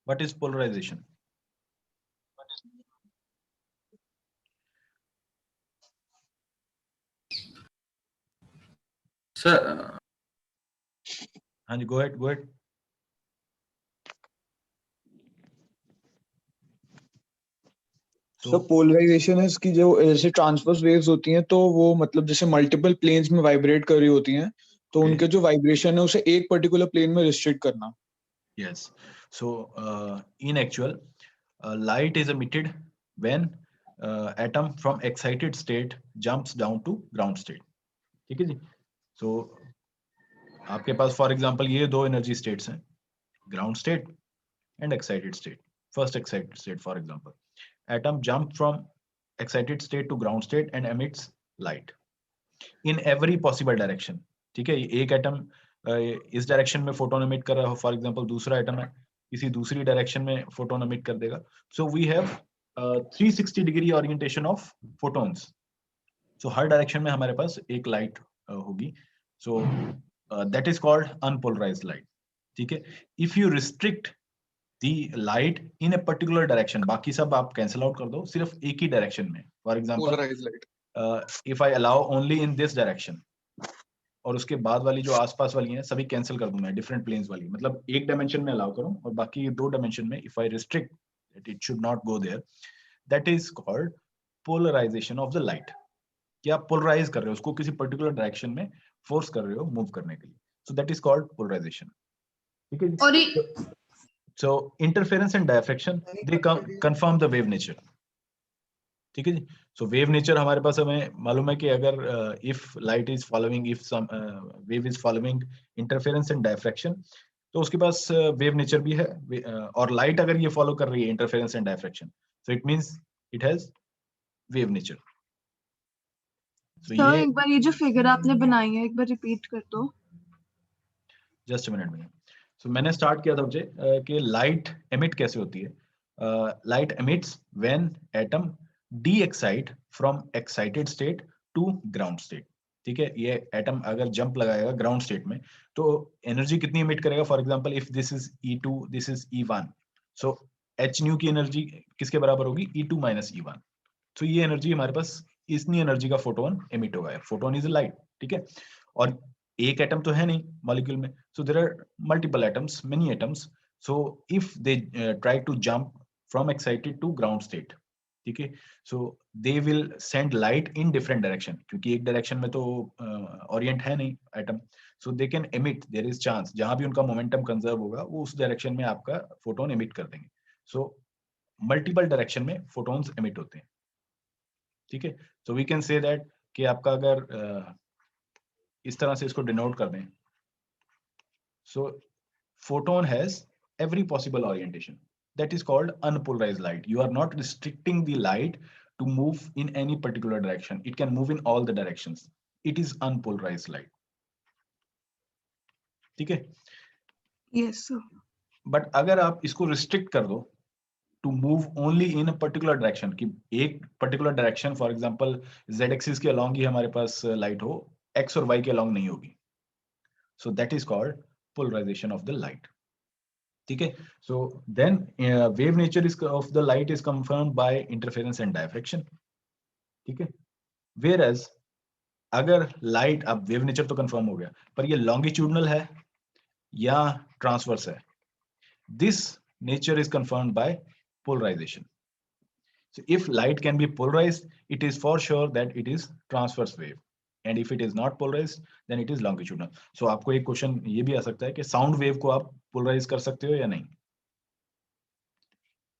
What is polarization? Sir, हाँ जी, go ahead, go ahead. So polarization है कि जो जैसे ट्रांसवर्स वेव्स होती हैं तो वो मतलब जैसे मल्टीपल प्लेन्स में वाइब्रेट कर रही होती हैं तो Okay. उनके जो वाइब्रेशन है उसे एक पर्टिकुलर प्लेन में रिस्ट्रिक्ट करना. Yes. So in actual, light is emitted when atom from excited state jumps down to ground state. ठीक है जी. So आपके पास फॉर एग्जांपल ये दो एनर्जी स्टेट्स हैं, ground state and excited state. First excited state, for example, atom jump from excited state to ground state and emits light in every possible direction. ठीक है, एक atom इस direction में photon emit कर रहा हो, for example दूसरा atom है किसी दूसरी डायरेक्शन में फोटोन एमिट कर देगा. So we have 360 degree orientation of photons. So हर डायरेक्शन में हमारे पास एक लाइट होगी. So that is called unpolarized light. ठीक है, if you restrict the light in a particular direction, बाकी सब आप कैंसिल आउट कर दो, सिर्फ एक ही डायरेक्शन में. For example, Polarized light. If I allow only in this direction, और उसके बाद वाली जो आसपास वाली हैं सभी कैंसिल कर दूं मैं, डिफरेंट प्लेन्स वाली, मतलब एक डायमेंशन में अलाउ करूं और बाकी दो डायमेंशन में if I restrict that it should not go there, that is called polarization of the light. कि आप पोलराइज कर रहे हो उसको, किसी पर्टिकुलर डायरेक्शन में फोर्स कर रहे हो मूव करने के लिए. So that is called polarization. ठीक है और जी. So interference and diffraction, they confirm the wave nature. ठीक है जी. So wave nature हमारे पास हमें मालूम है कि अगर if light is following, if some wave is following interference and diffraction, तो उसके पास wave nature भी है. और light अगर ये follow कर रही है interference and diffraction, so it means it has wave nature. So sir ये एक बार ये जो फिगर आपने बनाई है एक बार रिपीट कर दो. जस्ट मिनट में. सो मैंने स्टार्ट किया था मुझे कि लाइट एमिट कैसे होती है. Light emits when atom de-excite from excited state to ground state. ठीक है, ये एटम अगर जंप लगाएगा ग्राउंड स्टेट में तो एनर्जी कितनी एमिट करेगा. For example, if this is E2, this is E1, so H new की एनर्जी किसके बराबर होगी, E2 माइनस E1. तो ये एनर्जी हमारे पास, इतनी एनर्जी का फोटोन एमिट होगा. Photon is light. ठीक है, और एक एटम तो है नहीं मॉलिक्यूल में, so there are multiple atoms, many atoms. So if they try to jump from excited to ground state, ठीक है, so they will send light in different direction, क्योंकि एक डायरेक्शन में तो orient है नहीं atom. so they can emit, there is chance, जहां भी उनका मोमेंटम कंजर्व होगा वो उस डायरेक्शन में आपका फोटोन एमिट कर देंगे. so मल्टीपल डायरेक्शन में फोटोन्स एमिट होते हैं. ठीक है, so we can say that कि आपका अगर इस तरह से इसको डिनोट कर दें, so photon has every possible orientation. That is called unpolarized light. You are not restricting the light to move in any particular direction. It can move in all the directions. It is unpolarized light. ठीक है, yes sir. But अगर आप इसको restrict कर दो to move only in a particular direction, कि एक particular direction, for example z axis के अलोंग ही हमारे पास लाइट हो, x और y के अलोंग नहीं होगी, so that is called polarization of the light. ठीक है, so then wave nature is of the light is confirmed by interference and diffraction. ठीक है, whereas अगर लाइट, अब वेव नेचर तो कंफर्म हो गया, पर ये लॉन्गिट्यूडनल है या ट्रांसवर्स है, this nature is confirmed by polarization. So if light can be polarized, it is for sure that it is transverse wave, and if it is not polarized, then it is longitudinal. So आपको एक question ये भी आ सकता है कि sound wave को आप polarise कर सकते हो या नहीं.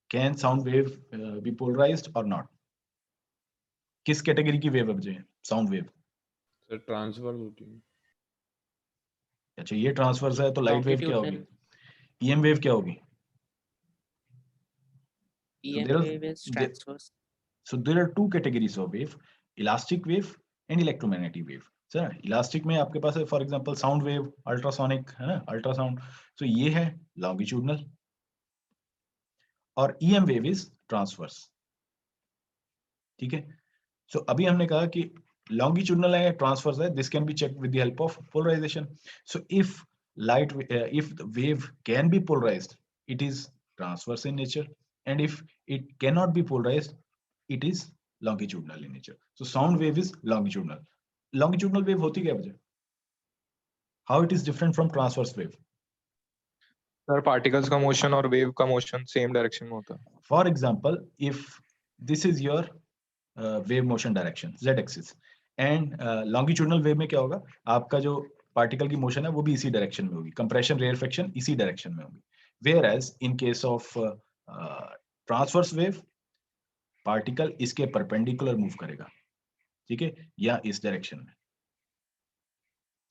Can sound wave be polarized और नॉट? किस कैटेगरी की वेव है साउंड वेव? सर ट्रांसवर्स होती है. अच्छा, ये ट्रांसवर्स है तो लाइट वेव क्या होगी, ईएम वेव क्या होगी? EM wave is transverse. So there are two categories of wave, elastic wave and electromagnetic wave. Sir elastic में आपके पास है for example sound wave, ultrasonic है ना, अल्ट्रासाउंड, सो ये है लॉन्गिट्यूडनल, और ईएम वेव इज ट्रांसवर्स. ठीक है, सो अभी हमने कहा कि लॉन्गिट्यूडनल है, ट्रांसवर्स है, this can be checked with the help of polarization. So if light, if the wave can be polarized, it is transverse in nature, and if it cannot be polarized, it is longitudinal in nature. So sound wave is longitudinal. Longitudinal wave होती क्या वजह? How it is different from transverse wave? Sir particles का motion और wave का motion same direction में होता है. For example, if this is your wave motion direction, z axis, and longitudinal wave में क्या होगा? आपका जो पार्टिकल की मोशन है वो भी इसी डायरेक्शन में होगी, कंप्रेशन रेयरफेक्शन इसी डायरेक्शन में होगी. Whereas in case of transverse wave, particle इसके परपेंडिकुलर मूव करेगा, ठीक है, या इस डायरेक्शन में.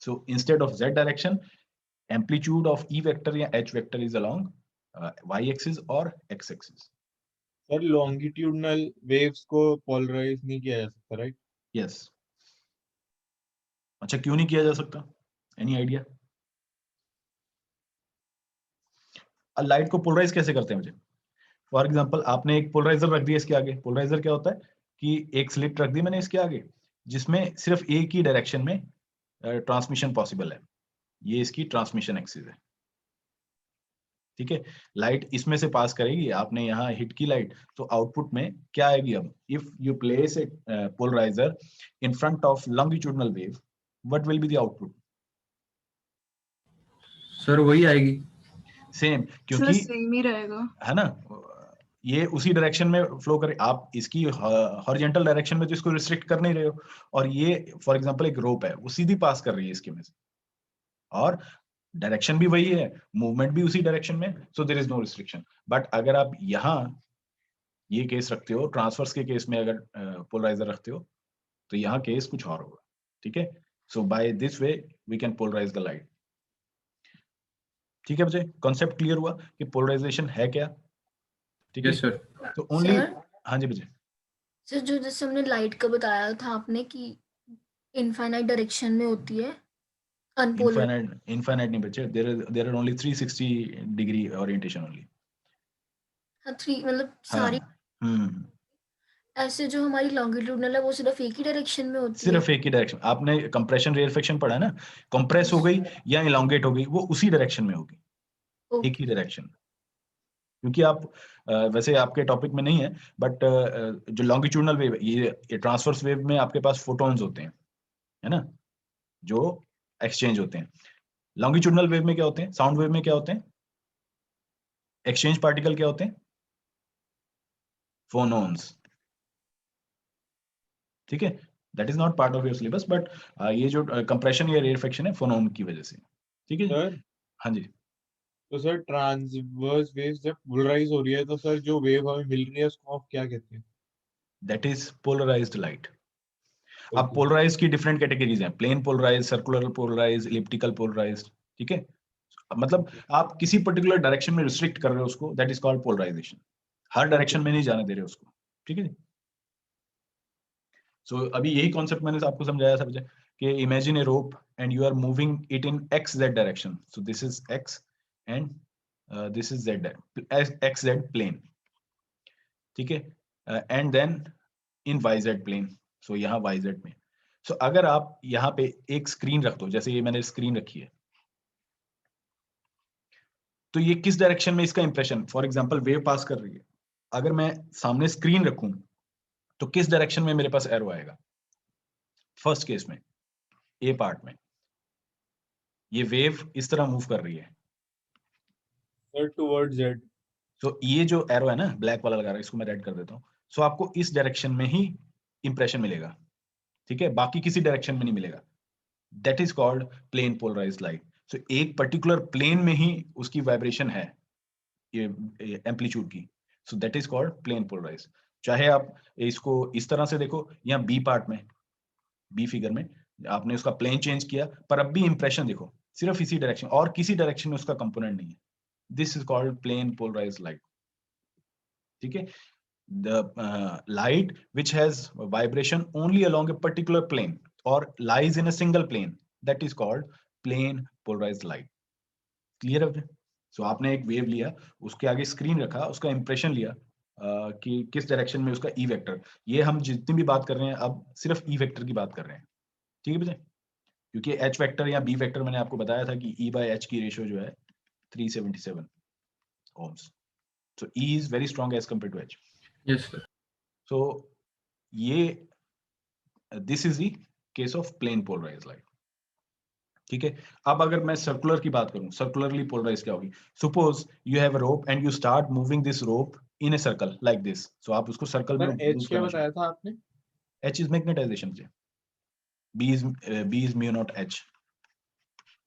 So instead of z direction, amplitude of E vector या H vector is along y axis or x axis. Sir longitudinal waves को polarise नहीं किया जा सकता, राइट? Yes. अच्छा, क्यों नहीं किया जा सकता? Any idea? लाइट को पोलराइज कैसे करते हैं मुझे? फॉर एग्जांपल, आपने एक पोलराइजर रख दिया इसके आगे. पोलराइजर क्या होता है कि एक स्लिट रख दी मैंने इसके आगे, जिसमें सिर्फ एक ही डायरेक्शन में ट्रांसमिशन पॉसिबल है. ये इसकी ट्रांसमिशन एक्सिस है, ठीक है. लाइट इसमें से पास करेगी, आपने यहाँ हिट की लाइट, तो आउटपुट में क्या आएगी? अब if you place a polarizer in front of longitudinal wave, what will be the output? Sir वही आएगी, सेम, सर क्योंकि सेम ही रहेगा, है ना, ये उसी डायरेक्शन में फ्लो करे. आप इसकी हॉरिजॉन्टल डायरेक्शन में तो इसको रिस्ट्रिक्ट कर नहीं रहे हो, और ये फॉर एग्जांपल एक रोप है, वो सीधी पास कर रही है इसके में से, और डायरेक्शन भी वही है, मूवमेंट भी उसी डायरेक्शन में, so there is no restriction. But अगर आप यहाँ ये केस रखते हो, ट्रांसवर्स के केस में अगर पोलराइजर रखते हो, तो यहाँ केस कुछ और होगा, ठीक है. So by this way we can polarize the light. ठीक है बच्चे, कॉन्सेप्ट क्लियर हुआ कि पोलराइजेशन है क्या? ठीक है यस सर. तो ओनली, सर हाँ जी बच्चे. सर जो जैसे हमने लाइट का बताया था आपने कि इनफाइनाइट डायरेक्शन में होती है, अनपोलर. इनफाइनाइट नहीं बच्चे, there are only 360 degree orientation only. हाँ, 3 मतलब हाँ. सारी. हम्म. ऐसे जो हमारी लॉन्गिट्यूडनल है वो सिर्फ एक ही डायरेक्शन में होती है. सिर्फ एक ही डायरेक्शन. आपने कंप्रेशन रेयरफेक्शन पढ़ा ना, कंप्रेस हो गई या इलोंगेट हो गई, वो उसी डायरेक्शन में होगी, एक ही डायरेक्शन. क्योंकि आप वैसे आपके टॉपिक में नहीं है, बट जो लॉन्गिट्यूडनल वेव, ये ट्रांसवर्स वेव में आपके पास फोटॉन्स होते हैं, है ना, जो एक्सचेंज होते हैं. लॉन्गिट्यूडनल वेव में क्या होते हैं? साउंड वेव में क्या होते हैं? एक्सचेंज पार्टिकल क्या होते हैं? फोनॉन्स. ठीक है, that is not part of your syllabus, but ये जो कंप्रेशन या रेयरफेक्शन है फोनॉन की वजह से. ठीक है सर, हाँ जी. तो सर ट्रांसवर्स वेव्स जब पोलराइज हो रही है तो सर जो वेव हमें मिल रही है उसको आप क्या कहते हैं? That is polarized light. अब पोलराइज की डिफरेंट कैटेगरीज हैं, plane polarize, circular polarize, elliptical polarize. ठीक है, मतलब आप किसी पर्टिकुलर डायरेक्शन में रिस्ट्रिक्ट कर रहे हो उसको, दैट इज कॉल्ड पोलराइजेशन. हर डायरेक्शन में नहीं जाने दे रहे उसको. ठीक है. सो अभी यही कॉन्सेप्ट मैंने आपको समझाया था कि imagine a rope and you are moving it in X Z direction. So this is X and this is Z, X Z plane. ठीक है, and then in Y Z plane. So यहाँ Y Z में. सो अगर आप यहाँ पे एक screen रख दो, जैसे ये मैंने स्क्रीन रखी है, तो ये किस डायरेक्शन में इसका इंप्रेशन, फॉर एग्जांपल वेव पास कर रही है, अगर मैं सामने स्क्रीन रखूं तो किस डायरेक्शन में मेरे पास एरो आएगा? फर्स्ट केस में, ए पार्ट में, ये वेव इस तरह मूव कर रही है, सर टुवर्ड जेड. तो ये जो एरो है ना, ब्लैक वाला लगा रहा है, इसको मैं रेड कर देता हूँ. सो आपको इस डायरेक्शन में ही इंप्रेशन मिलेगा. ठीक है, बाकी किसी डायरेक्शन में नहीं मिलेगा. That is called plane polarized light. So एक पर्टिकुलर प्लेन में ही उसकी वाइब्रेशन है, ये एम्पलीट्यूड की. So that is called plane polarized. चाहे आप इसको इस तरह से देखो, या बी पार्ट में, बी फिगर में आपने उसका प्लेन चेंज किया, पर अब भी इंप्रेशन देखो सिर्फ इसी डायरेक्शन, और किसी डायरेक्शन में उसका कंपोनेंट नहीं है. This is called plane polarized light. ठीक है, the light which has vibration only along a particular plane और lies in a single plane, that is called plane polarized light. Clear है? सो आपने एक वेव लिया, उसके आगे स्क्रीन रखा, उसका इंप्रेशन लिया कि किस डायरेक्शन में उसका ई वेक्टर. ये हम जितनी भी बात कर रहे हैं अब सिर्फ ई वेक्टर की बात कर रहे हैं. ठीक है बच्चे, क्योंकि एच वेक्टर या बी वेक्टर मैंने आपको बताया था कि ई बाय एच की रेशियो जो है 377 ohms. So E is very strong as compared to H. Yes, sir. So ये this is the case of plane polarized light. ठीक है, अब अगर मैं सर्कुलर की बात करूं, सर्कुलरली पोलराइज क्या होगी? Suppose you have a rope and you start moving this rope in a circle like this. So आप उसको सर्कल में सर एच क्या बताया था आपने? H is magnetization से, B is mu naught H.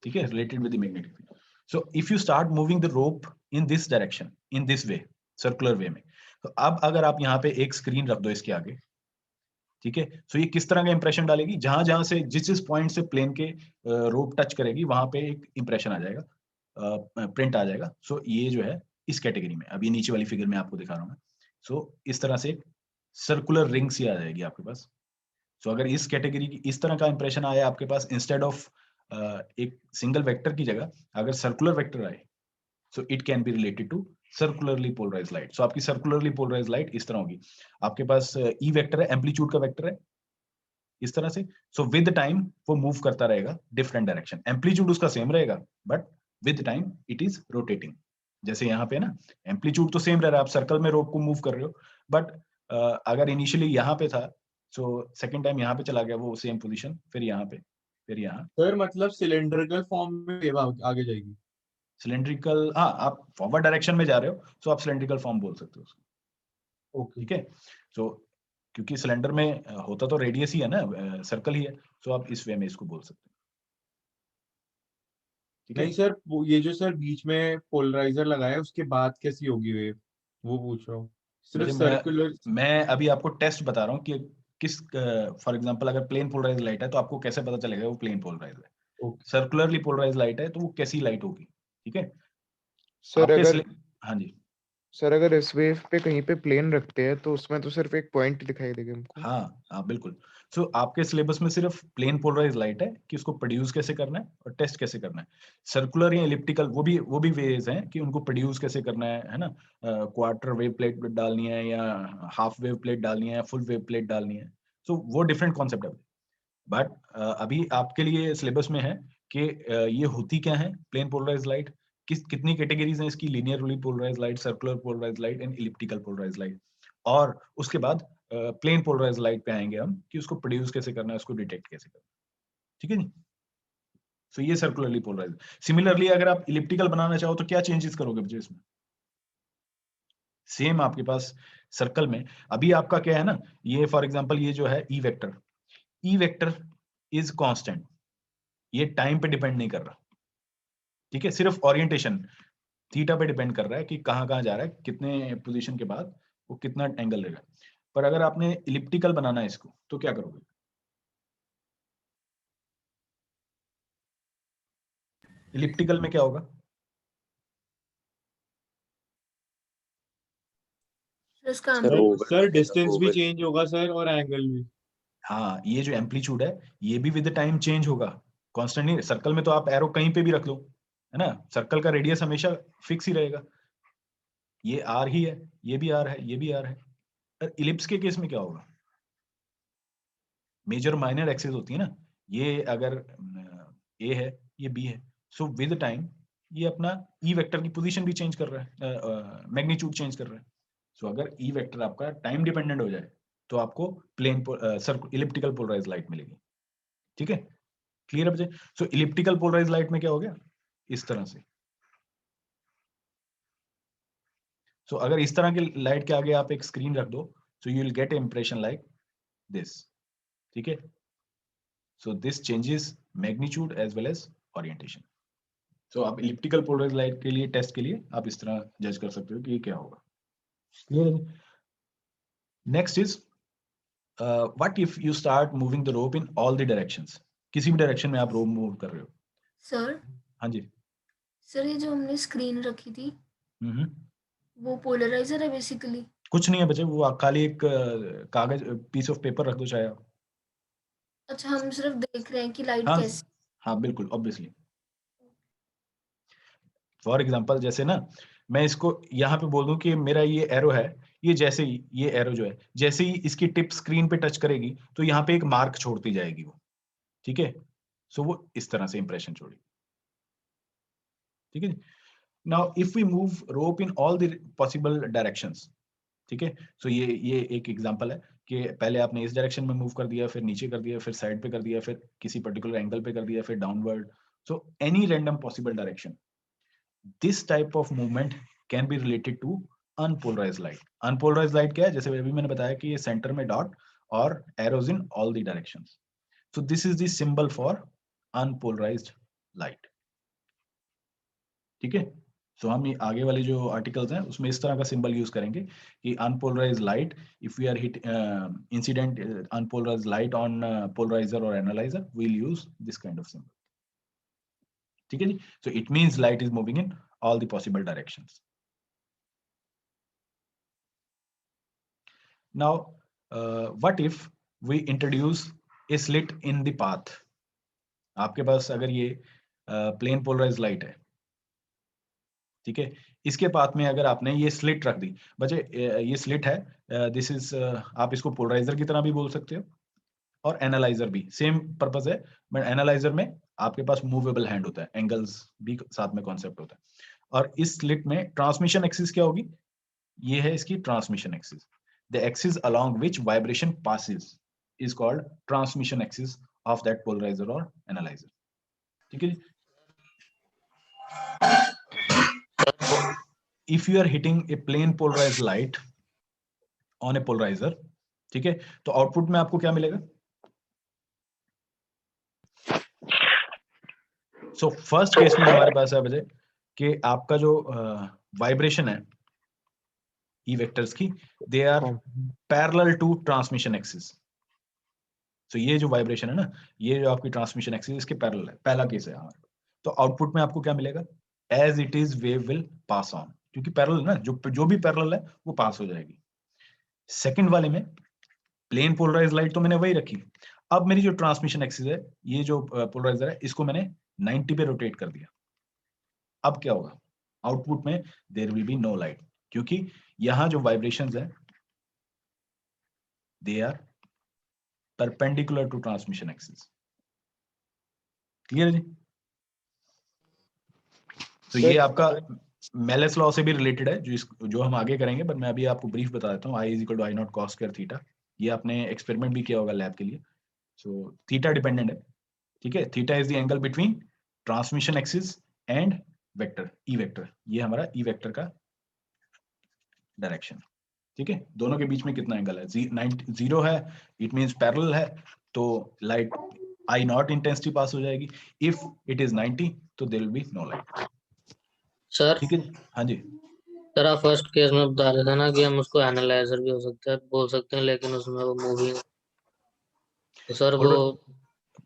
ठीक है, related with the magnetic field. So if you start moving the rope in this direction, in this way, circular way में, तो अब अगर आप यहाँ पे एक स्क्रीन रख दो इसके आगे, ठीक है, सो ये किस तरह का इंप्रेशन डालेगी? जहां जहां से जिस पॉइंट से प्लेन के रोप टच करेगी वहां पे एक इंप्रेशन आ जाएगा, प्रिंट आ जाएगा. सो ये जो है इस कैटेगरी में, अब ये नीचे वाली फिगर में आपको दिखा रहा हूँ मैं. सो इस तरह से सर्कुलर रिंग सी आ जाएगी आपके पास. सो अगर इस कैटेगरी की इस तरह का इंप्रेशन आया आपके पास, इंस्टेड ऑफ एक सिंगल वेक्टर की जगह अगर सर्कुलर वेक्टर आए, so it can be related to circularly polarized light. So आपकी सर्कुलरली पोलराइज्ड लाइट इस तरह होगी. आपके पास ई वेक्टर है, एम्पलीट्यूड का वेक्टर है इस तरह से. सो विद टाइम वो मूव करता रहेगा डिफरेंट डायरेक्शन. एम्पलीट्यूड उसका सेम रहेगा but with time it is rotating. जैसे यहाँ पे ना एम्पलीट्यूड तो सेम रह रहा है, आप सर्कल में रोप को मूव कर रहे हो, बट अगर इनिशियली यहाँ पे था, सो सेकंड टाइम यहाँ पे चला गया वो सेम पोजीशन, फिर यहाँ पे, फिर यहाँ. सर मतलब सिलेंड्रिकल फॉर्म में वेव आगे जाएगी. सिलेंड्रिकल, हाँ, आप फॉरवर्ड डायरेक्शन में जा रहे हो, सो आप सिलेंड्रिकल फॉर्म बोल सकते हो उसको. ओके. ठीक है, सो क्योंकि सिलेंडर में होता तो रेडियस ही है ना, सर्कल ही है, सो आप इस वे में इसको बोल सकते हो. ठीक है, नहीं सर, ये जो सर बीच में पोलराइजर लगाया है उसके बाद कैसी होगी वेव, वो पूछ रहा हूँ. सिर्फ सर्कुलर. मैं अभी आपको टेस्ट बता रहा हूँ कि किस, फॉर एग्जांपल अगर प्लेन पोलराइज लाइट है तो आपको कैसे पता चलेगा वो प्लेन पोलराइज है. ओके. सर्कुलरली पोलराइज लाइट है तो वो कैसी लाइट होगी. ठीक है सर आपके अगर हाँ जी, सर अगर इस वेव पे कहीं पे प्लेन रखते हैं तो उसमें तो सिर्फ एक पॉइंट दिखाई देगा हमको. हाँ हाँ बिल्कुल. सो आपके सिलेबस में सिर्फ प्लेन पोलराइज लाइट है कि उसको प्रोड्यूस कैसे करना है और टेस्ट कैसे करना है. सर्कुलर या इलिप्टिकल वो भी वेज हैं कि उनको प्रोड्यूस कैसे करना है ना. क्वार्टर वेव प्लेट डालनी है या हाफ वेव प्लेट डालनी है या फुल वेव प्लेट डालनी है. सो वो डिफरेंट कॉन्सेप्ट है. बट अभी आपके लिए सिलेबस में है कि ये होती क्या है प्लेन पोलराइज लाइट, कितनी कैटेगरीज हैं इसकी, linearly polarize light, circular polarize light and elliptical polarize light. और उसके बाद प्लेन पोलराइज लाइट पे आएंगे हम कि उसको प्रोड्यूस कैसे करना है, उसको डिटेक्ट कैसे करना है. ठीक है जी. सो ये सर्कुलरली पोलराइज. सिमिलरली अगर आप इलिप्टिकल बनाना चाहो तो क्या चेंजेस करोगे बच्चे इसमें? सेम आपके पास सर्कल में अभी आपका क्या है ना, ये फॉर एग्जांपल ये जो है ई वेक्टर इज कांस्टेंट, ये टाइम पे डिपेंड नहीं कर रहा. ठीक है, सिर्फ ओरिएंटेशन थीटा पे डिपेंड कर रहा है कि कहां कहां जा रहा है, कितने पोजीशन के बाद वो कितना एंगल लेगा. पर अगर आपने इलिप्टिकल बनाना है इसको तो क्या करोगे? इलिप्टिकल में क्या होगा? इसका सर डिस्टेंस भी चेंज होगा सर और एंगल भी. हाँ, ये जो एम्पलीट्यूड है ये भी विद टाइम चेंज होगा, कांस्टेंट नहीं. सर्कल में तो आप एरो कहीं पे भी रख लो, है ना, सर्कल का रेडियस हमेशा फिक्स ही रहेगा. ये आर ही है, ये भी आर है, ये भी आर है. पर इलिप्स के केस में क्या होगा? मेजर माइनर एक्सिस होती है ना, ये अगर ए है, ये बी है, सो विद टाइम ये अपना ई वेक्टर की पोजीशन भी चेंज कर रहा है, मैग्नीट्यूड चेंज कर रहा है. सो अगर ई वेक्टर आपका टाइम डिपेंडेंट हो जाए तो आपको प्लेन इलिप्टिकल पोलराइज लाइट मिलेगी. ठीक है, क्लियर है बच्चे? सो इलिप्टिकल पोलराइज लाइट में क्या हो गया इस तरह से. सो अगर इस तरह की लाइट के आगे आप एक स्क्रीन रख दो, so you will get impression like this. ठीक है, so this changes magnitude as well as orientation. So आप इलिप्टिकल पोलराइज लाइट के लिए टेस्ट के लिए आप इस तरह जज कर सकते हो कि ये क्या होगा. क्लियर है? Next is what if you start moving the rope in all the directions. किसी भी डायरेक्शन में आप रोप मूव कर रहे हो. सर हाँ जी. सर ये जो हमने स्क्रीन रखी थी वो पोलराइजर है बेसिकली? कुछ नहीं है बच्चे, वो खाली एक कागज पीस ऑफ पेपर रख दो चाहे आप. अच्छा, हम सिर्फ देख रहे हैं कि लाइट हाँ कैसी. हाँ बिल्कुल, ऑब्वियसली. फॉर एग्जांपल जैसे ना मैं इसको यहाँ पे बोल दूं कि मेरा ये एरो है, ये जैसे ही ये एरो जो है जैसे ही इसकी टिप स्क्रीन पे टच करेगी तो यहाँ पे एक मार्क छोड़ती जाएगी वो. ठीक है, सो वो इस तरह से इंप्रेशन छोड़ी, ठीक है जी। Now if we move rope in all the possible directions, ठीक है, सो ये एक एग्जांपल है कि पहले आपने इस डायरेक्शन में मूव कर दिया, फिर नीचे कर दिया, फिर साइड पे कर दिया, फिर किसी पर्टिकुलर एंगल पे कर दिया, फिर downward, so any random possible direction. This type of movement can be related to unpolarized light. Unpolarized light क्या है, जैसे अभी मैंने बताया कि ये सेंटर में डॉट और arrows in all the directions, so this is the symbol for unpolarised light, ठीक है। सो हम ये आगे वाले जो आर्टिकल्स हैं उसमें इस तरह का सिंबल यूज करेंगे कि unpolarized light, if we are hit incident unpolarized light on polarizer और analyzer, we will use this kind of symbol, ठीक है जी। So it means light is moving in all the possible directions. Now what if we introduce a slit in the path. आपके पास अगर ये plane polarized light है, ठीक है, इसके पाथ में अगर आपने ये स्लिट रख दी, बच्चे ये स्लिट है, दिस इज, आप इसको पोलराइजर की तरह भी बोल सकते हो और एनालाइजर भी, सेम पर्पस है, बट एनालाइजर में आपके पास मूवेबल हैंड होता है, एंगल्स भी साथ में कॉन्सेप्ट होता है। और इस स्लिट में ट्रांसमिशन एक्सिस क्या होगी, ये है इसकी transmission axis, the axis along which vibration passes is called transmission axis of that polarizer और एनालाइजर, ठीक है। If you are hitting a plane polarized light on a polarizer, ठीक है, तो आउटपुट में आपको क्या मिलेगा? सो फर्स्ट केस में हमारे पास है बजे कि आपका जो वाइब्रेशन है ई वेक्टर्स की, they are parallel to transmission axis. So ये जो वाइब्रेशन है ना, ये जो आपकी ट्रांसमिशन एक्सिस इसके पैरेलल है, पहला केस है हमारा। तो आउटपुट में आपको क्या मिलेगा? As it is wave will pass on, क्योंकि पैरेलल ना, जो भी पैरेलल है वो पास हो जाएगी। सेकंड वाले में प्लेन पोलराइज्ड लाइट तो मैंने वही रखी, अब मेरी जो ट्रांसमिशन एक्सिस है, ये जो पोलराइजर है, इसको मैंने 90 पे रोटेट कर दिया। अब क्या होगा? आउटपुट में there will be no light, क्योंकि यहां जो वाइब्रेशंस है they are perpendicular to transmission axis. Clear है जी? तो ये आपका मेलेस लॉ से भी रिलेटेड है, जो हम आगे करेंगे, बट मैं अभी आपको ब्रीफ बता देता हूँ। I is equal to I not cos square theta, ये आपने एक्सपेरिमेंट भी किया होगा लैब के लिए। सो थीटा डिपेंडेंट है, ठीक है, theta is the angle between transmission axis and vector E vector, ये हमारा ई वेक्टर का डायरेक्शन, ठीक है। दोनों के बीच में कितना एंगल है? 0 है, इट मींस पैरेलल है, तो light I not intensity pass हो जाएगी। इफ इट इज 90 तो there will be no light. Sir, ठीक है, हाँ जी सर आप फर्स्ट केस में बता रहे थे ना कि हम उसको एनालाइजर भी हो सकता है, बोल सकते हैं, लेकिन उसमें वो मूविंग, तो सर वो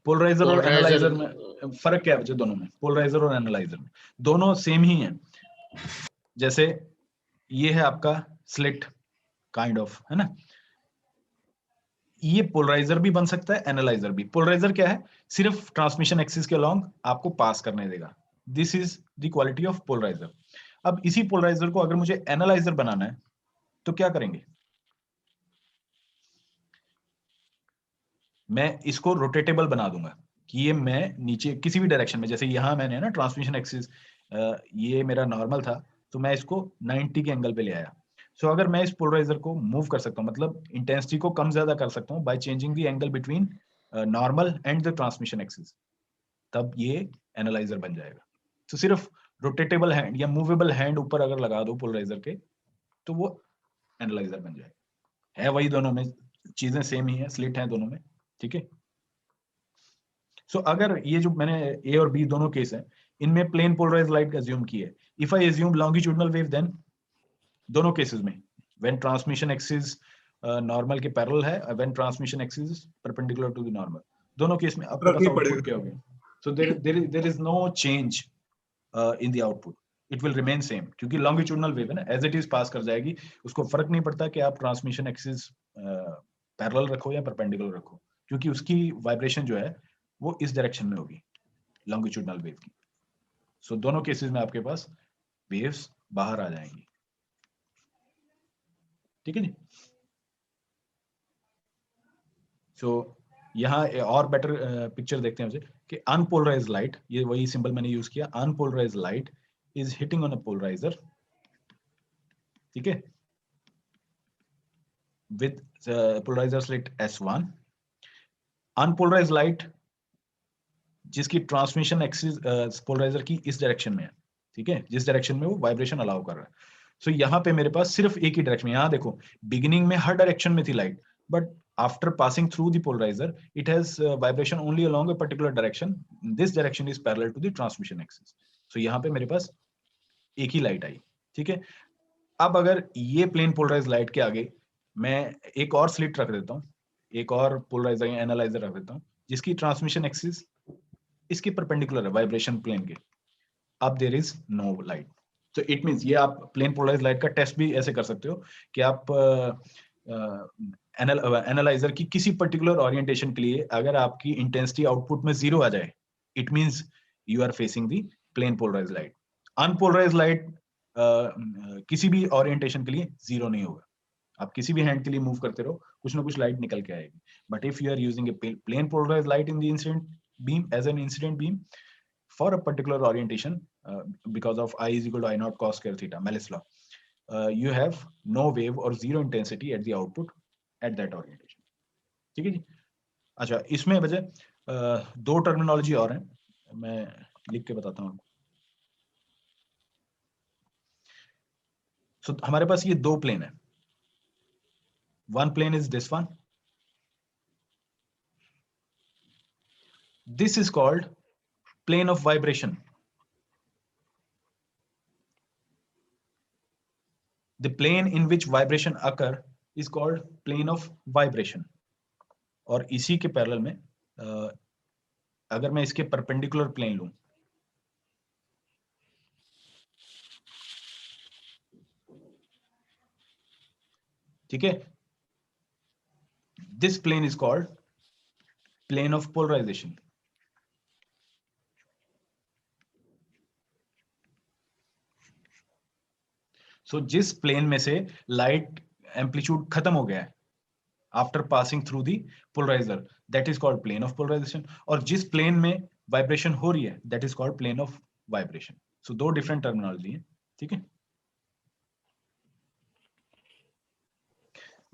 पोलराइजर और पोलराइजर एनालाइजर में फर्क क्या है दोनों में? पोलराइजर और एनालाइजर में दोनों सेम ही हैं। जैसे ये है आपका स्लिट काइंड ऑफ, है ना, ये पोलराइजर भी बन सकता है, एनालाइजर भी। पोलराइजर क्या है? सिर्फ ट्रांसमिशन एक्सिस के अलोंग आपको पास करने देगा, this is the quality of polarizer. अब इसी पोलराइजर को अगर मुझे एनालाइजर बनाना है तो क्या करेंगे? मैं इसको रोटेटेबल बना दूंगा कि ये मैं नीचे किसी भी डायरेक्शन में, जैसे यहां मैंने ना ट्रांसमिशन एक्सिस, ये मेरा नॉर्मल था, तो मैं इसको 90 के एंगल पे ले आया। सो अगर मैं इस पोलराइजर को मूव कर सकता हूँ, मतलब इंटेंसिटी को कम ज्यादा कर सकता हूँ by changing the angle between normal and the transmission axis, तब ये एनालाइजर बन जाएगा। तो सिर्फ रोटेटेबल हैंड या मूवेबल हैंड ऊपर अगर लगा दो पोलराइजर के, तो वो एनालाइजर बन जाएगा। है वही, दोनों में चीजें सेम ही है, स्लिट है दोनों में, ठीक है। सो अगर ये जो मैंने ए और बी दोनों केस है, इनमें प्लेन पोलराइज्ड लाइट अज्यूम की है, if I assume longitudinal wave, then दोनों केसेस में व्हेन ट्रांसमिशन एक्सिस नॉर्मल के पैरेलल है, when transmission axis perpendicular to the normal, दोनों केस में आपके पास आउटपुट क्या होगा? So there is no change in the output, it will remain same, क्योंकि लॉन्गिट्यूडनल वेव है ना, एज इट इज पास कर जाएगी, उसको फर्क नहीं पड़ता कि आप ट्रांसमिशन एक्सिस पैरेलल रखो या परपेंडिकुलर रखो, क्योंकि उसकी वाइब्रेशन जो है वो इस डायरेक्शन में होगी, लॉन्गिट्यूडनल वेव की। सो दोनों केसेस में आपके पास वेव्स बाहर आ जाएंगी, ठीक है जी। सो यहाँ और बेटर पिक्चर देखते हैं मुझे कि अनपोलराइज्ड लाइट, ये वही सिंबल मैंने यूज किया, unpolarized light is hitting on a polarizer, ठीक है, with polarizer slit S1. Unpolarized light जिसकी ट्रांसमिशन एक्सिस पोलराइजर की इस डायरेक्शन में है, ठीक है, जिस डायरेक्शन में वो वाइब्रेशन अलाउ कर रहा है। सो यहाँ पे मेरे पास सिर्फ एक ही डायरेक्शन, यहाँ देखो बिगिनिंग में हर डायरेक्शन में थी light, but after passing through the polarizer it has vibration only along a particular direction, this direction is parallel to the transmission axis. So यहाँ पे मेरे पास एक ही लाइट आई, ठीक है। अब अगर ये प्लेन पोलराइज लाइट के आगे मैं एक और स्लिट रख देता हूँ, एक और पोलराइजर या एनालाइजर रख देता हूँ जिसकी ट्रांसमिशन एक्सिस इसके परपेंडिकुलर है वाइब्रेशन प्लेन के, अब देयर इज नो लाइट। तो इट मींस ये आप प्लेन पोलराइज लाइट का टेस्ट भी ऐसे कर सकते हो कि आप एनालाइजर की किसी पर्टिकुलर ओरिएंटेशन के लिए अगर आपकी इंटेंसिटी आउटपुट में 0 आ जाए, it means you are facing the plane polarize light. Unpolarize light किसी भी ओरिएंटेशन के लिए 0 नहीं होगा, आप किसी भी हैंड के लिए मूव करते रहो कुछ ना कुछ लाइट निकल के आएगी। But if you are using a plane polarized light in the incident beam as an incident beam for a particular orientation, because of I is equal to I naught cos square theta, Malus law, you have no wave or zero intensity at the output at that orientation, ठीक है जी। अच्छा, इसमें वजह दो terminology और हैं, मैं लिख के बताता हूँ। So, हमारे पास ये दो प्लेन है, one plane is this one, this is called plane of vibration. The plane in which vibration occur is called plane of vibration. और इसी के पैरेलल में अगर मैं इसके परपेंडिकुलर प्लेन लूं, ठीक है, this plane is called plane of polarization. सो जिस प्लेन में से लाइट एम्पलीट्यूड खत्म हो गया है after passing through the polarizer, that is called plane of polarization, और जिस प्लेन में वाइब्रेशन हो रही है that is called plane of vibration. So दो डिफरेंट टर्मिनोलॉजी है, ठीक है।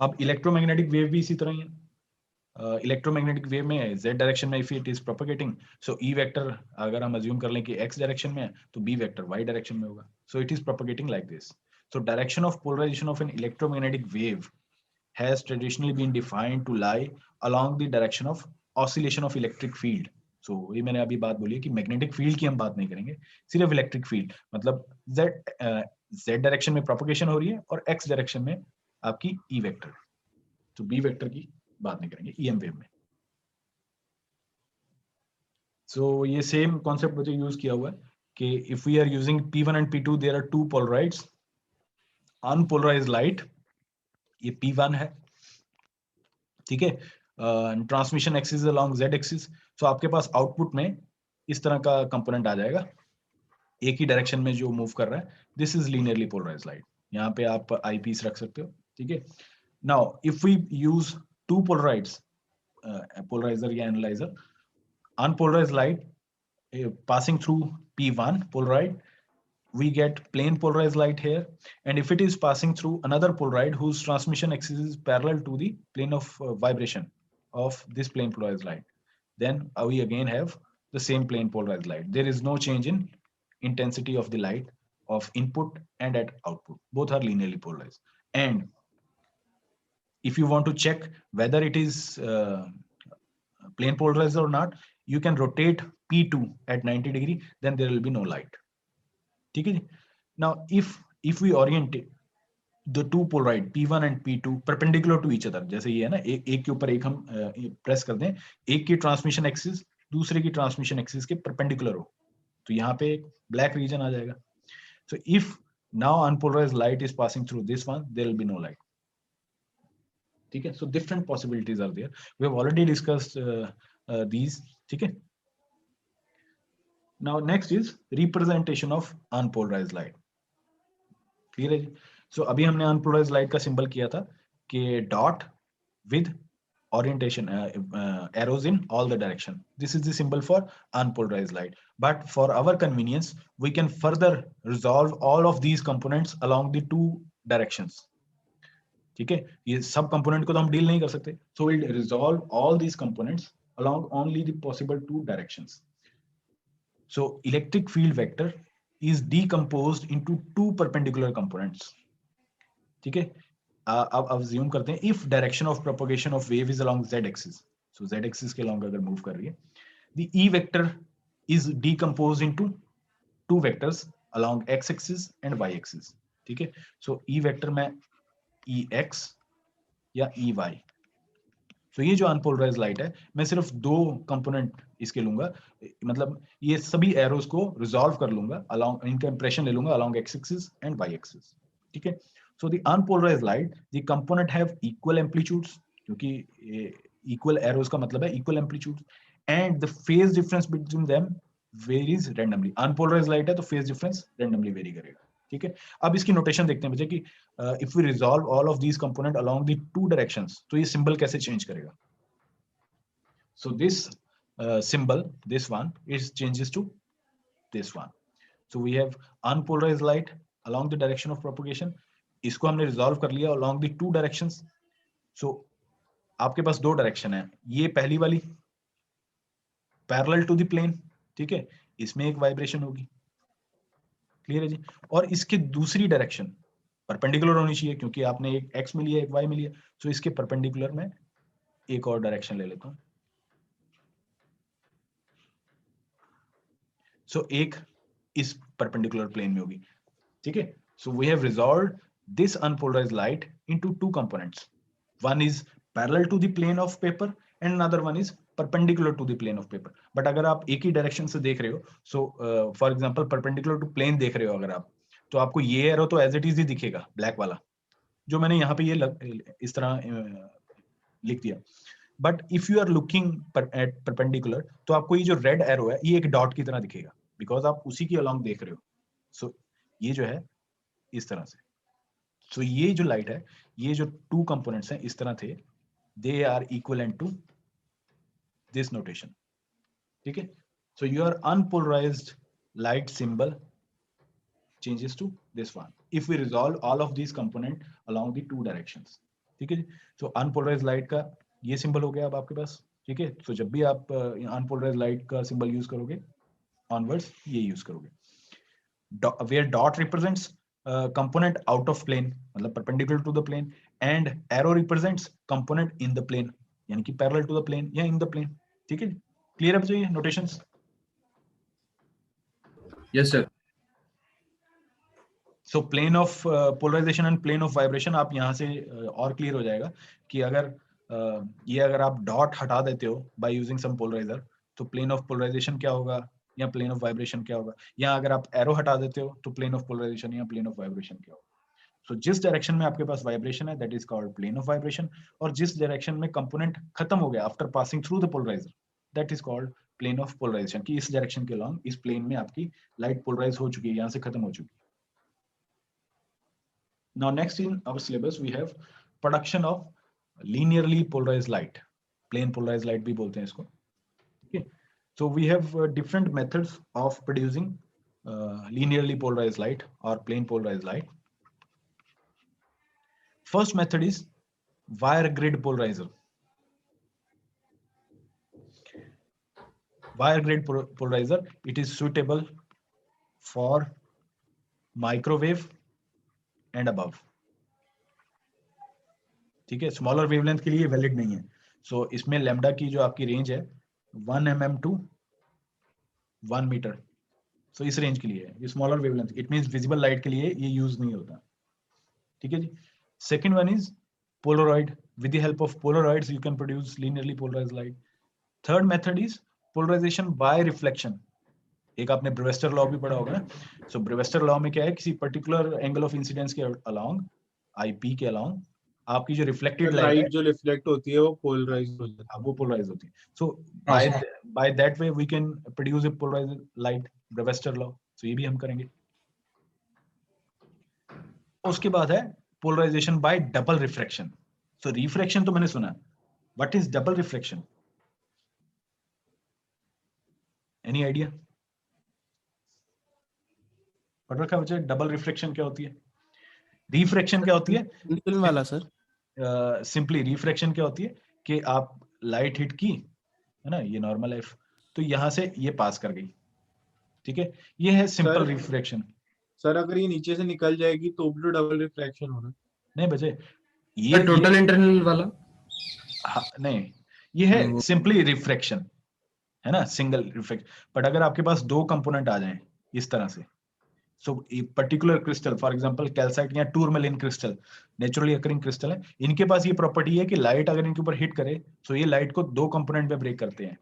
अब इलेक्ट्रोमैग्नेटिक वेव भी इसी तरह ही है। इलेक्ट्रोमैग्नेटिक वेव में z डायरेक्शन में if it is propagating, so e vector अगर हम अज्यूम कर लें कि x डायरेक्शन में है तो b वेक्टर y डायरेक्शन में होगा। सो it is propagating like this. So direction of polarization of an electromagnetic wave has traditionally been defined to lie along the direction of oscillation of electric field. So ये मैंने अभी बात बोली है कि magnetic field की हम बात नहीं करेंगे, सिर्फ इलेक्ट्रिक फील्ड, मतलब z डायरेक्शन में प्रोपगेशन हो रही है और x डायरेक्शन में आपकी e वेक्टर, तो b वेक्टर की बात नहीं करेंगे EM वेव में। So ये सेम कॉन्सेप्ट मुझे यूज किया हुआ है कि if we are using P1 and P2 there are two polarites, unpolarized light ये P1 है, ठीक है, transmission axis along Z axis. So आपके पास आउटपुट में इस तरह का कंपोनेंट आ जाएगा एक ही डायरेक्शन में जो मूव कर रहा है, this is linearly polarized light. यहाँ पे आप आई पीस रख सकते हो, ठीक है। Now if we use two polaroids, polarizer या analyzer, unpolarized light passing through P1 polaride, we get plane polarized light here, and if it is passing through another polaride whose transmission axis is parallel to the plane of vibration of this plane polarized light, then we again have the same plane polarized light. There is no change in intensity of the light of input and at output, both are linearly polarized. And if you want to check whether it is plane polarized or not, you can rotate P2 at 90 degree, then there will be no light, ठीक है जी। Now if we orient the two polaride P1 and P2 perpendicular to each other, जैसे ये है ना, एक के ऊपर एक हम प्रेस कर दें, एक की ट्रांसमिशन एक्सिस दूसरे की ट्रांसमिशन एक्सिस के परपेंडिकुलर हो, तो यहाँ पे एक ब्लैक रीजन आ जाएगा। So if now unpolarized light is passing through this one, there will be no light, ठीक है। So different possibilities are there, we have already discussed these, ठीक है। Now next is representation of unpolarized light, clear है जी। सो अभी हमने unpolarised light का symbol किया था कि dot with orientation arrows in all the direction. This is the symbol for unpolarized light. But for our convenience, we can further resolve all of these components along the two directions. ठीक है, ये सब component को तो हम deal नहीं कर सकते, so we'll resolve all these components along only the possible two directions. So electric field vector is decomposed into two perpendicular components. ठीक है, अब assume करते हैं if direction of propagation of wave is along z axis, so z axis के along अगर move कर रही है, the E vector is decomposed into two vectors along x axis and y axis. ठीक है, so E vector में EX या EY. So ये जो अनपोलराइज लाइट है, मैं सिर्फ दो कंपोनेंट इसके लूंगा, मतलब ये सभी एरोस को रिजॉल्व कर लूंगा अलोंग, इनका इंप्रेशन ले लूंगा along x axis and y axis. ठीक है, so the unpolarised light, the component have equal amplitudes, क्योंकि इक्वल एरोस का मतलब है equal amplitudes, and the phase difference between them varies randomly. Unpolarised light है तो फेज डिफरेंस रैंडमली वेरी करेगा. ठीक है, अब इसकी नोटेशन देखते हैं बच्चे कि if we resolve all of these component along the two directions, तो ये सिंबल कैसे चेंज करेगा. So this symbol, this one, it changes to this one. So we have unpolarized light along the direction of propagation. इसको हमने resolve कर लिया along the two directions. So आपके पास दो डायरेक्शन है, ये पहली वाली पैरेलल टू द प्लेन, ठीक है, इसमें एक वाइब्रेशन होगी, क्लियर है जी, और इसके दूसरी डायरेक्शन परपेंडिकुलर होनी चाहिए, क्योंकि आपने एक x में लिया एक y में लिया, तो इसके परपेंडिकुलर में एक और डायरेक्शन ले लेता हूं. सो एक इस परपेंडिकुलर प्लेन में होगी. ठीक है, so we have resolved this unpolarized light into two components. One is parallel to the plane of paper and another one is perpendicular to the plane of paper. But अगर आप एक ही direction से देख रहे हो, so for example perpendicular to plane देख रहे हो अगर आप, तो आपको ये एरो तो एज इट इज ही दिखेगा, ब्लैक वाला जो मैंने यहाँ पे ये इस तरह लिख दिया. But if you are looking at perpendicular, तो आपको ये जो रेड एरो है ये एक डॉट की तरह दिखेगा, बिकॉज आप उसी के अलॉन्ग देख रहे हो. सो ये जो है इस तरह से. सो ये जो लाइट है, ये जो टू कंपोनेंट्स हैं इस तरह थे, they are equivalent to this notation. ठीक है, so your unpolarized light symbol changes to this one if we resolve all of these component along the two directions. ठीक है जी, so unpolarized light का ये सिंबल हो गया अब आपके पास. ठीक है, so जब भी आप unpolarized light का सिंबल यूज करोगे onwards ये यूज करोगे. Where dot represents component out of plane, मतलब perpendicular to the plane, and arrow represents component in the plane, यानी कि parallel to the plane या in the plane. ठीक है, क्लियर है बच्चों ये notations? Yes sir. So plane of polarization and plane of vibration आप यहाँ से और क्लियर हो जाएगा कि अगर ये अगर आप डॉट हटा देते हो बाय यूजिंग सम पोलराइजर, तो प्लेन ऑफ पोलराइजेशन क्या होगा या प्लेन ऑफ वाइब्रेशन क्या होगा, या अगर आप एरो हटा देते हो तो प्लेन ऑफ पोलराइजेशन या प्लेन ऑफ वाइब्रेशन क्या होगा. सो जिस डायरेक्शन में आपके पास वाइब्रेशन है that is called plane of vibration, और जिस डायरेक्शन में कंपोनेंट खत्म हो गया after passing through the polarizer that is called plane of polarization, कि इस डायरेक्शन के अलॉन्ग इस प्लेन में आपकी लाइट पोलराइज हो चुकी है, यहाँ से खत्म हो चुकी है. Now next in our syllabus we have production of linearly polarized light, plane polarized light भी बोलते हैं इसको. Okay, so we have different methods of producing linearly polarized light or plane polarized light. First method is wire grid polarizer. Wire grid polarizer, it is suitable for microwave and above. ठीक है, smaller wavelength के लिए valid नहीं है. सो इसमें lambda की जो आपकी रेंज है 1 mm टू 1 मीटर, सो इस रेंज के लिए है. ये smaller wavelength, it means visible light के लिए ये यूज नहीं होता. ठीक है जी. Second one is polaroid. With the help of polaroids you can produce linearly polarized light. Third method is polarization by reflection. एक आपने ब्रेवेस्टर लॉ भी पढ़ा होगा ना. सो ब्रेवेस्टर लॉ में क्या है, किसी पर्टिकुलर एंगल ऑफ इंसिडेंस के अलोंग आईपी के अलोंग आपकी जो रिफ्लेक्टेड लाइट जो रिफ्लेक्ट होती है वो पोलराइज्ड हो जाती है. वो पोलराइज होती है. So by that way we can produce a polarized light, Brewster law. So ये भी हम करेंगे. उसके बाद है polarization by double refraction. So refraction तो मैंने सुना, what is double reflection? Any idea? पढ़ रखा है बच्चे? डबल रिफ्लेक्शन क्या होती है? रिफ्रैक्शन क्या होती है? फिल्म वाला सर। सिंपली रिफ्रैक्शन क्या होती है कि आप लाइट हिट की, है ना, ये नॉर्मल है, तो यहां से ये पास कर गई, ठीक है, ये है सिंपल रिफ्रैक्शन। सर अगर ये नीचे से निकल जाएगी तो भी तो डबल रिफ्लेक्शन होना। नहीं बच्चे, ये टोटल इंटरनल वाला हाँ, नहीं, ये है सिंपली रिफ्रैक्शन, है ना, सिंगल रिफ्रैक्शन। बट अगर आपके पास दो कंपोनेंट आ जाएं इस तरह से, so particular crystal, for example calcite या टूरमेलिन क्रिस्टल, नेचुरली अकरिंग क्रिस्टल है, इनके पास ये प्रॉपर्टी है कि लाइट अगर इनके ऊपर हिट करे तो ये लाइट को दो कंपोनेंट में ब्रेक करते हैं।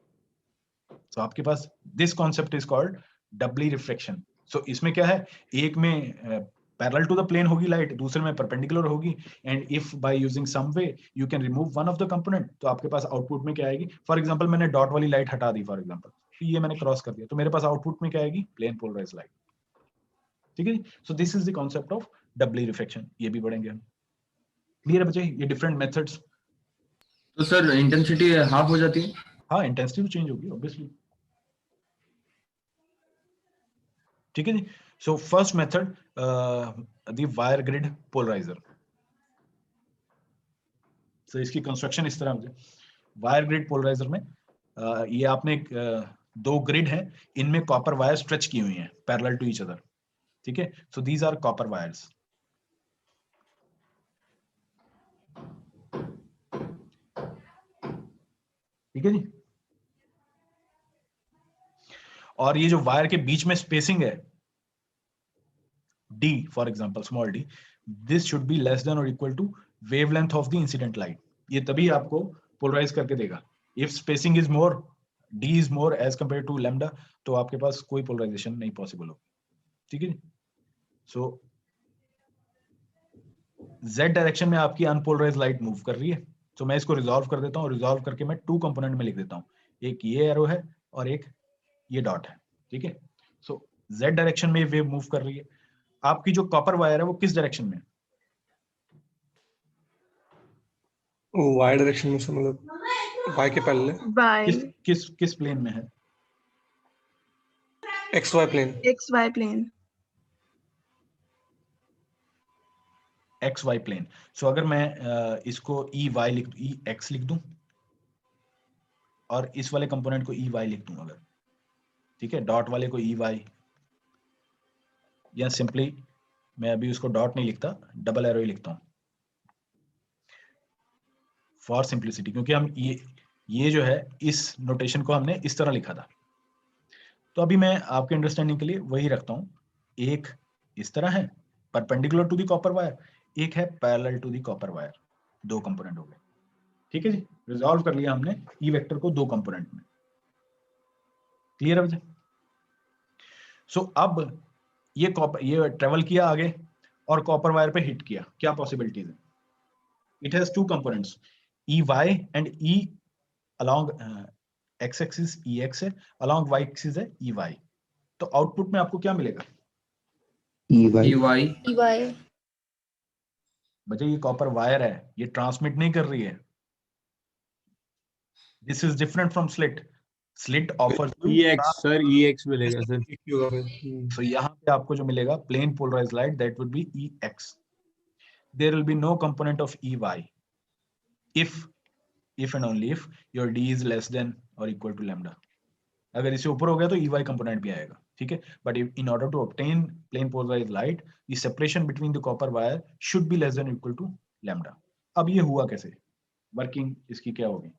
सो आपके पास this concept is called doubly reflection. So इसमें क्या है, एक में पैरेलल टू द प्लेन होगी लाइट, दूसरे में परपेंडिकुलर होगी, and if by using some way you can remove one of the component, तो आपके पास आउटपुट में क्या आएगी? फॉर एग्जांपल मैंने डॉट वाली लाइट हटा दी, फॉर एग्जांपल, तो ये मैंने क्रॉस कर दिया, तो मेरे पास आउटपुट में क्या आएगी? प्लेन पोलराइज्ड लाइट, ठीक है। So this is the concept of doubly reflection, ये भी पढ़ेंगे हम। क्लियर है बच्चे? ये डिफरेंट मेथड्स। तो सर इंटेंसिटी हाफ हो जाती है? हाँ, इंटेंसिटी भी चेंज होगी ऑब्वियसली, ठीक है जी। So first method, the wire grid polarizer. So इसकी कंस्ट्रक्शन इस तरह मुझे, वायर ग्रिड पोलराइजर में ये आपने दो ग्रिड है, इनमें कॉपर वायर स्ट्रेच की हुई है पैरेलल टू ईच अदर, ठीक है। So these are copper wires, ठीक है जी। और ये जो वायर के बीच में स्पेसिंग है d, for example small d, this should be less than और equal to wavelength of the incident light. ये तभी आपको पोलराइज करके देगा। If spacing is more, d is more as compare to lambda, तो आपके पास कोई पोलराइजेशन नहीं पॉसिबल होगी, ठीक है। सो z डायरेक्शन में आपकी अनपोलराइज लाइट मूव कर रही है, तो मैं इसको रिजॉल्व कर देता हूँ, रिजॉल्व करके मैं टू कंपोनेंट में लिख देता हूँ, एक ये एरो है और एक ये डॉट है, ठीक है। सो z डायरेक्शन में वेव मूव कर रही है। आपकी जो कॉपर वायर है वो किस डायरेक्शन में है? वाई डायरेक्शन में से, मतलब वाई के पहले किस प्लेन में है? X Y plane. X Y plane. X Y plane. So अगर मैं इसको ई वाई लिख दूं, ई एक्स लिख दूं, और इस वाले कंपोनेंट को ई वाई लिख दूं अगर, ठीक है, डॉट वाले को ई वाई, या सिंपली मैं अभी उसको डॉट नहीं लिखता, डबल एरो ही लिखता हूं फॉर सिंप्लिसिटी, क्योंकि हम ये जो है इस नोटेशन को हमने इस तरह लिखा था। तो अभी मैं आपके अंडरस्टैंडिंग के लिए वही रखता हूं, एक इस तरह है perpendicular to the copper wire, एक है parallel to the copper wire, दो कंपोनेंट हो गए, ठीक है जी। रिजॉल्व कर लिया हमने ई वेक्टर को दो कंपोनेंट में, क्लियर है बच्चे? सो अब ये ट्रेवल किया आगे और कॉपर वायर पे हिट किया, क्या पॉसिबिलिटीज है? It has two components, E Y and E along X axis E X है, अलोंग वाई एक्सिस है ई वाई। तो आउटपुट में आपको क्या मिलेगा? E Y. बच्चे ये कॉपर वायर है, ये ट्रांसमिट नहीं कर रही है, this is different from slit. Slit offers EX sir, EX मिलेगा सर। So यहाँ पे आपको जो मिलेगा plane polarized light, that would be EX. There will be no component of EY if and only if your D is less than or equal to lambda. अगर इससे ऊपर हो गया तो EY कंपोनेंट भी आएगा, ठीक है। But in order to obtain plane polarized light, the separation between the copper wire should be less than or equal to lambda. अब ये हुआ कैसे? वर्किंग इसकी क्या होगी?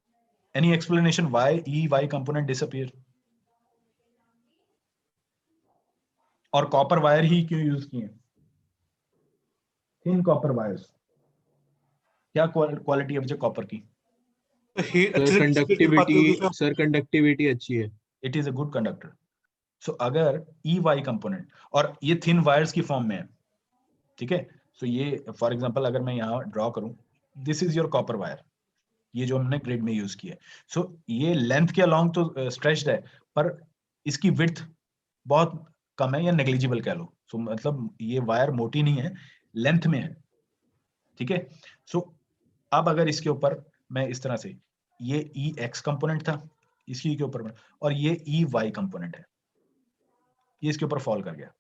Any explanation why EY component disappear? और कॉपर वायर ही क्यों यूज किए? थिन कॉपर वायर्स, क्या क्वालिटी है बच्चे कॉपर की? सर कंडक्टिविटी अच्छी है। It is a good conductor. So अगर EY कंपोनेंट, और ये थिन वायर्स की फॉर्म में है, ठीक है। सो ये फॉर एग्जांपल अगर मैं यहाँ ड्रॉ करूं, this is your copper wire, ये जो हमने ग्रिड में यूज किया है। सो ये लेंथ के अलोंग तो स्ट्रेच्ड है, पर इसकी विड्थ बहुत कम है या नेग्लिजिबल कह लो। सो मतलब ये वायर मोटी नहीं है, लेंथ में है, ठीक है। सो अब अगर इसके ऊपर मैं इस तरह से ये ई एक्स कंपोनेंट था इसी के ऊपर, और ये ई वाई कंपोनेंट है, ये इसके ऊपर फॉल कर गया।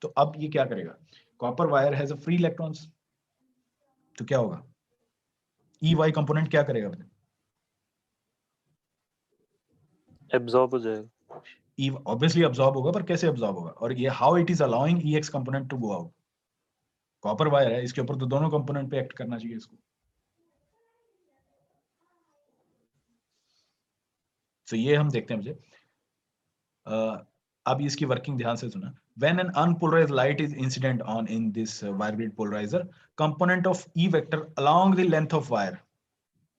तो अब ये क्या करेगा, copper wire has a free electrons, तो क्या होगा, ई वाई कंपोनेंट क्या करेगा, एब्जॉर्ब हो जाएगा, ई ऑब्वियसली अब्सॉर्ब होगा, पर कैसे अब्सॉर्ब होगा, और ये how it is allowing E X component to go out, copper wire है इसके ऊपर तो दोनों कंपोनेंट पे एक्ट करना चाहिए इसको। तो ये हम देखते हैं मुझे, अब इसकी वर्किंग ध्यान से सुना। When an unpolarized light is incident on in this wire grid polarizer, component of E vector along the length of wire.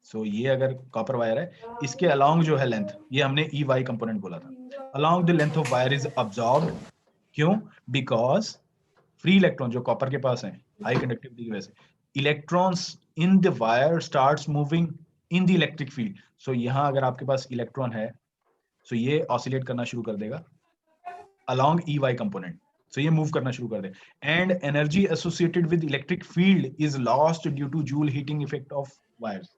So ये अगर कॉपर वायर है, इसके along जो है लेंथ, ये हमने E Y कंपोनेंट बोला था, along the length of wire is absorbed. क्यों? Because फ्री इलेक्ट्रॉन जो कॉपर के पास है हाई कंडक्टिविटी की वजह से, electrons in the wire starts moving in the electric field. So यहाँ अगर आपके पास इलेक्ट्रॉन है, सो ये ऑसिलेट करना शुरू कर देगा along EY component, so ये मूव करना शुरू कर दे, and energy associated with electric field is lost due to Joule heating effect of wires.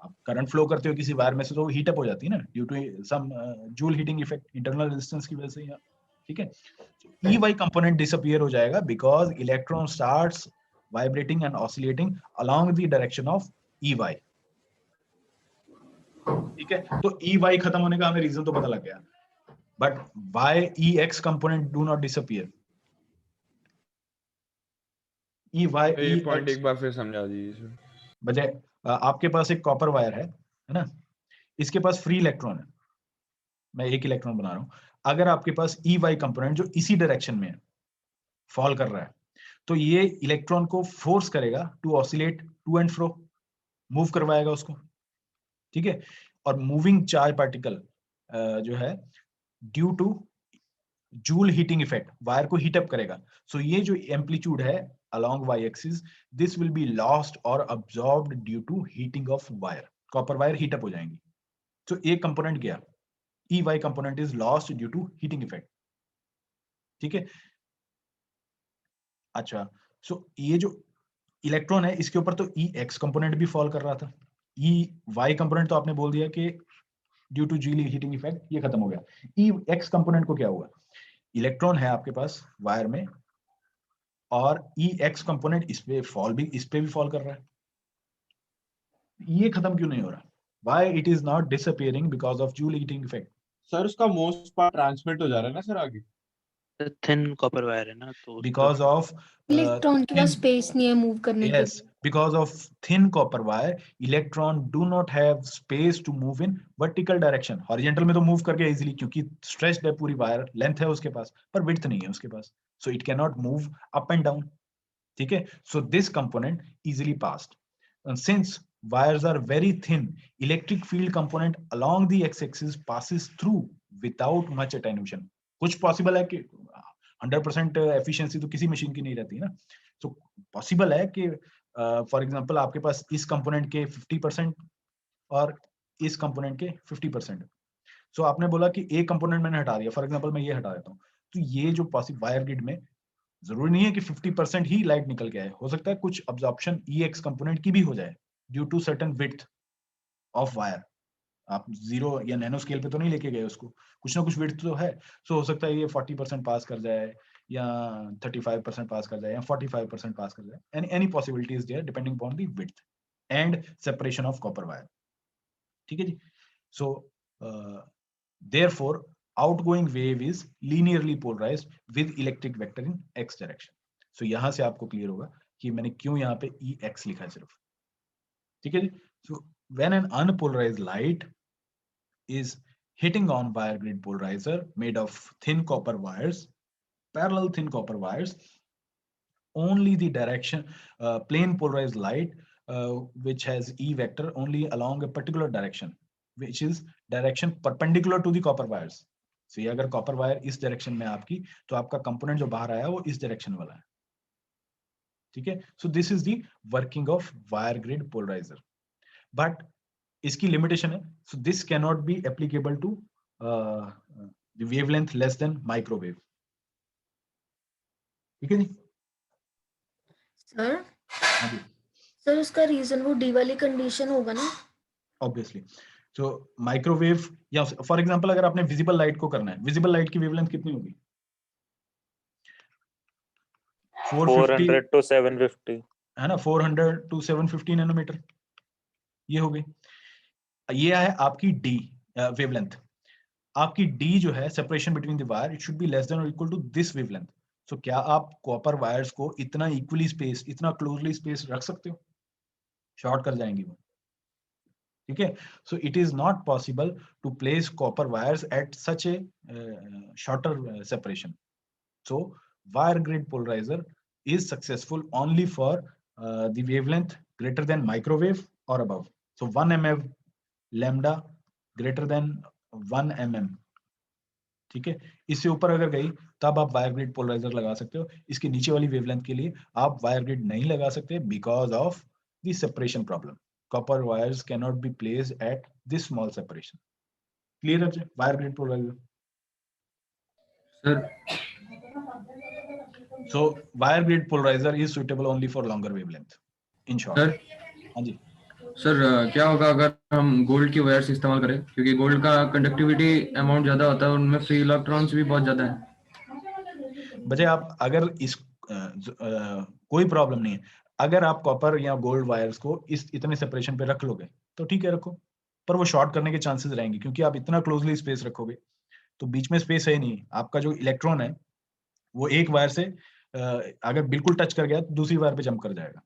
आप करंट फ्लो करते हो किसी वायर में से तो हीट अप हो जाती है ना, due to some Joule heating effect, internal resistance की वजह से, ठीक है। EY कंपोनेंट डिसअपीयर हो जाएगा because electron starts vibrating and oscillating along the direction of EY, ठीक है। तो EY खत्म होने का हमें रीजन तो पता लग गया, but why EX component do not disappear? ये पॉइंट एक बार फिर समझा दीजिए सर। बजाय आपके पास एक कॉपर वायर है ना, इसके पास फ्री इलेक्ट्रॉन है, मैं एक इलेक्ट्रॉन बना रहा हूं, अगर आपके पास EY कंपोनेंट जो इसी डायरेक्शन में है फॉल कर रहा है, तो ये इलेक्ट्रॉन को फोर्स करेगा to oscillate to and fro, move करवाएगा उसको, ठीक है। और मूविंग चार्ज पार्टिकल जो है due two joule heating effect wire को हीट अप करेगा, सो ये जो एम्पलीट्यूड है along y axis, this will be lost or absorbed due to heating of wire, copper wire heat up हो जाएंगी। so एक कंपोनेंट गया, EY component is lost due to heating effect, ठीक है। अच्छा, सो ये जो इलेक्ट्रॉन है इसके ऊपर तो EX कंपोनेंट भी फॉल कर रहा था, EY कंपोनेंट तो आपने बोल दिया कि due two joule heating effect ये खत्म हो गया। EX कंपोनेंट को क्या हुआ, इलेक्ट्रॉन है आपके पास वायर में और EX कंपोनेंट इस पे भी फॉल कर रहा है, ये खत्म क्यों नहीं हो रहा, why it is not disappearing because of Joule heating effect? Sir उसका मोस्ट पार्ट ट्रांसमिट हो जा रहा है ना सर आगे, थिन कॉपर वायर है ना, तो because of इलेक्ट्रॉन के पास स्पेस नहीं है मूव करने के yes, because of thin copper wire, electron do not have space to move in vertical direction, horizontal में तो मूव कर गया इजीली क्योंकि स्ट्रेच्ड है पूरी वायर, लेंथ है उसके पास पर विड्थ नहीं है उसके पास, so it cannot move up and down, ठीक है। so this component easily passed, and since wires are very thin, electric field component along the x-axis passes through without much attenuation। कुछ possible है कि 100% efficiency तो किसी machine की नहीं रहती ना, so पॉसिबल है कि फॉर एग्जांपल आपके पास इस कंपोनेंट के 50% और इस कंपोनेंट के 50%, सो आपने बोला कि एक कंपोनेंट मैंने हटा दिया, फॉर एग्जांपल मैं ये हटा देता हूँ, तो ये जो पॉसिबल वायर ग्रिड में जरूरी नहीं है कि 50% ही लाइट निकल के आए, हो सकता है कुछ अब्जॉर्प्शन EX कंपोनेंट की भी हो जाए due to certain width of wire, आप 0 या नैनो स्केल पे तो नहीं लेके गए उसको, कुछ ना कुछ विड्थ तो है, सो हो सकता है ये 40% पास कर जाए या 35% पास कर जाए या 45% पास कर जाए, any possibility is there depending upon the width and separation of copper wire, ठीक है जी। so therefore outgoing wave is linearly polarized with electric vector in x direction। so यहाँ से आपको क्लियर होगा कि मैंने क्यों यहाँ पे EX लिखा है सिर्फ, ठीक है जी। so when an unpolarized light is hitting on wire grid polarizer made of thin copper wires, parallel thin copper wires, only the direction plane polarized light which has E vector only along a particular direction, which is direction perpendicular to the copper wires। so ये अगर copper wire इस direction में आपकी, तो आपका component जो बाहर आया वो इस direction वाला है, ठीक है। so this is the working of wire grid polarizer, but इसकी limitation है, so this cannot be applicable to the wavelength less than microwave, ठीक है जी। सर उसका रीजन वो डी वाली कंडीशन होगा ना, ऑब्वियसली सो माइक्रोवेव या फॉर एग्जांपल अगर आपने विजिबल लाइट को करना है, विजिबल लाइट की वेवलेंथ कितनी होगी? 400 to 750 है ना, 400 to 750 नैनोमीटर ये हो गई। ये है आपकी डी वेवलेंथ। आपकी डी जो है separation between the wire, it should be less than और equal to this wavelength. So क्या आप कॉपर वायर्स को इतना इक्वली स्पेस, इतना क्लोजली स्पेस रख सकते हो? शॉर्ट कर जाएंगी वो, ठीक है। So it is not possible to place copper wires at such a shorter separation. So wire grid polarizer is successful only for the wavelength greater than microwave or above. So 1 mm lambda greater than 1 mm, ठीक है। इससे ऊपर अगर गई तब आप wire grid polariser लगा सकते हो। इसके नीचे वाली वेवलेंथ के लिए आप वायर ग्रिड नहीं लगा सकते because of the separation problem. Copper wires can not be placed at this small separation. Clear है wire grid polarizer? Sir So wire grid polarizer is suitable only for longer wavelength. In short. Sir हाँ जी sir क्या होगा अगर हम gold की wires इस्तेमाल करें, क्योंकि गोल्ड का कंडक्टिविटी अमाउंट ज्यादा होता है और उनमें फ्री इलेक्ट्रॉन्स भी बहुत ज्यादा है। बच्चे आप अगर इस कोई प्रॉब्लम नहीं है, अगर आप कॉपर या गोल्ड वायर्स को इस इतने सेपरेशन पे रख लोगे तो ठीक है रखो, पर वो शॉर्ट करने के चांसेस रहेंगे क्योंकि आप इतना क्लोजली स्पेस रखोगे तो बीच में स्पेस है ही नहीं। आपका जो इलेक्ट्रॉन है वो एक वायर से अगर बिल्कुल टच कर गया तो दूसरी वायर पे जंप कर जाएगा।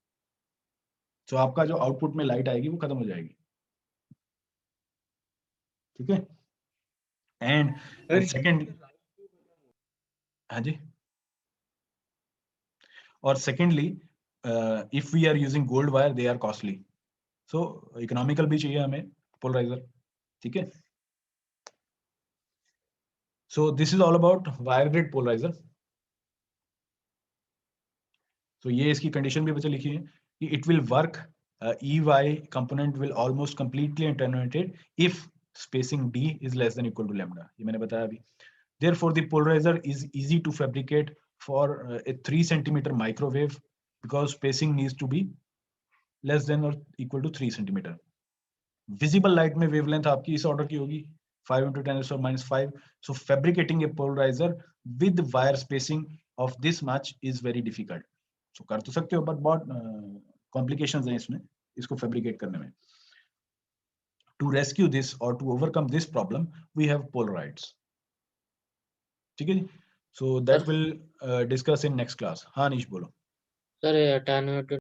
तो आपका जो आउटपुट में लाइट आएगी वो खत्म हो जाएगी, ठीक है। एंड सेकंड, हाँ जी, और secondly if we are using gold wire they are costly, so economical भी चाहिए हमें पोलराइजर, ठीक है। So this is all about wire grid polarizer. तो ये इसकी कंडीशन भी बच्चे लिखी है कि it will work, EY component will almost completely attenuated if spacing D is less than equal to lambda. ये मैंने बताया अभी। Therefore, the polarizer is easy to fabricate for a 3 centimeter microwave because spacing needs to be less than or equal to 3 centimeter. Visible light में wavelength आपकी इस order की होगी 5 into 10⁻⁵. So fabricating a polarizer with wire spacing of this much is very difficult. So कर तो सकते हो but बहुत complications हैं इसमें, इसको fabricate करने में। To rescue this or to overcome this problem, we have polarides. ठीक है जी? So that will discuss in next class. हाँ निश बोलो। सर ये attenuated